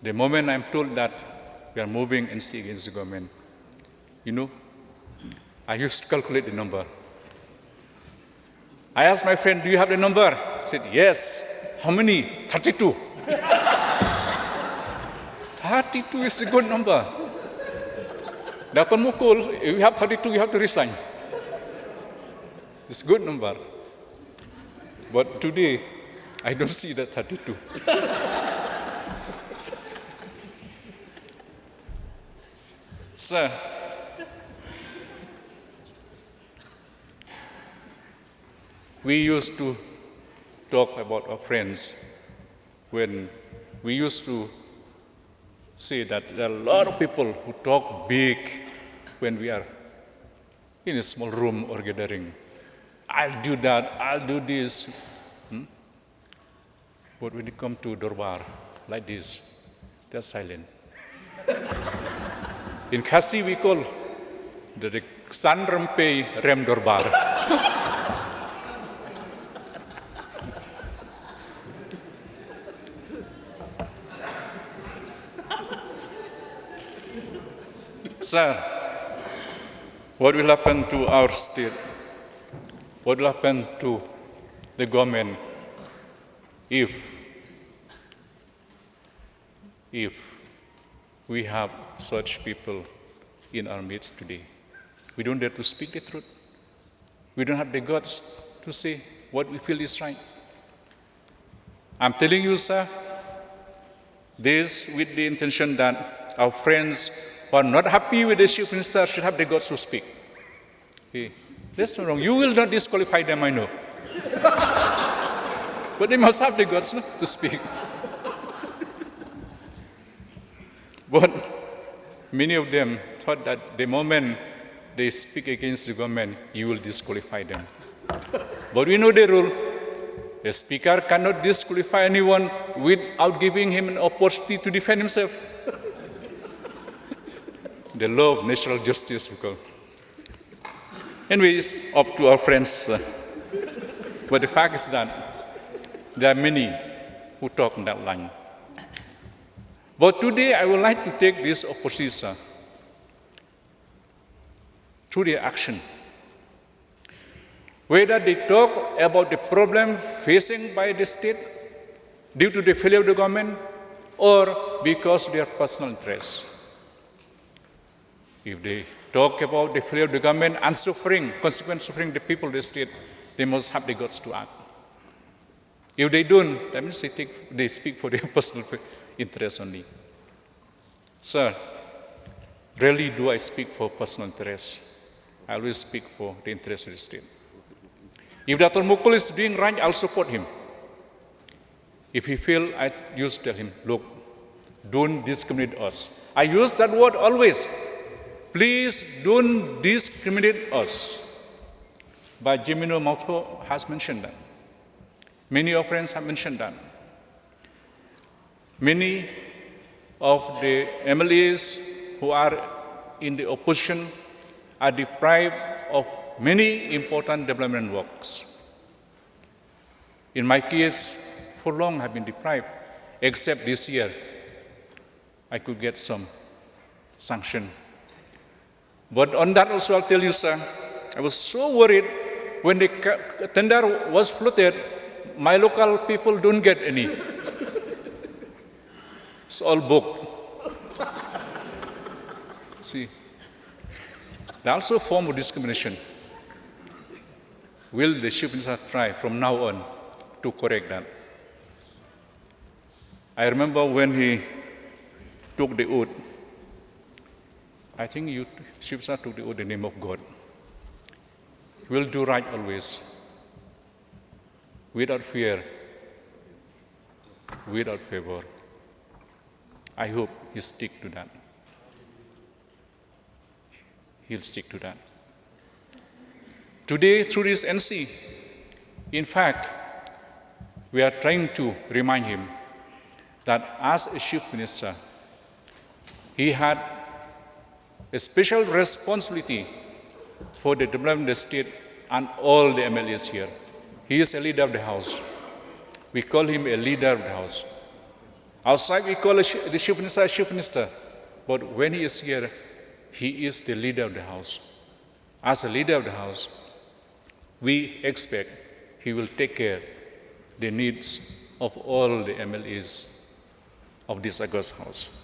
The moment I'm told that we are moving NC against the government, I used to calculate the number. I asked my friend, do you have the number? He said, yes. How many? 32. 32 is a good number. Dr. Mukul, if you have 32, you have to resign. It's a good number. But today, I don't see that 32. Sir, we used to talk about our friends when we used to say that there are a lot of people who talk big when we are in a small room or gathering. I'll do that, I'll do this. But when you come to Dorbar, like this, they're silent. In Khasi, we call the Ksan Rympei Rem Dorbar. Sir, what will happen to our state? What will happen to the government if we have such people in our midst today? We don't dare to speak the truth. We don't have the guts to say what we feel is right. I'm telling you, sir, this with the intention that our friends who are not happy with the chief minister should have the guts to speak. Okay. That's not wrong. You will not disqualify them, I know. But they must have the guts to speak. But many of them thought that the moment they speak against the government, you will disqualify them. But we know the rule. The speaker cannot disqualify anyone without giving him an opportunity to defend himself. The law of natural justice, we call. Anyways, up to our friends. But the fact is that there are many who talk in that line. But today, I would like to take this opposition through their action. Whether they talk about the problem facing by the state due to the failure of the government or because of their personal interests. If they talk about the failure of the government and suffering, consequent suffering the people of the state, they must have the guts to act. If they don't, that means they speak for their personal interest only. Sir, rarely do I speak for personal interest. I always speak for the interest of the state. If Dr. Mukul is doing right, I'll support him. If he fails, I used to tell him, look, don't discriminate us. I use that word always. Please don't discriminate us. But Jimino Mautho has mentioned that. Many of our friends have mentioned that. Many of the MLAs who are in the opposition are deprived of many important development works. In my case, for long I've been deprived, except this year I could get some sanction. But on that also I'll tell you, sir, I was so worried when the tender was floated, my local people don't get any. It's all booked. See, that's also a form of discrimination. Will the chief minister try from now on to correct that? I remember when he took the oath, I think chief minister took the oath in the name of God. We'll do right always, without fear, without favor. I hope he stick to that. He'll stick to that. Today, through this NC, in fact, we are trying to remind him that as a chief minister, he had a special responsibility for the development of the state and all the MLAs here. He is a leader of the house. We call him a leader of the house. Outside, we call the chief minister chief minister. But when he is here, he is the leader of the house. As a leader of the house, we expect he will take care of the needs of all the MLAs of this August house.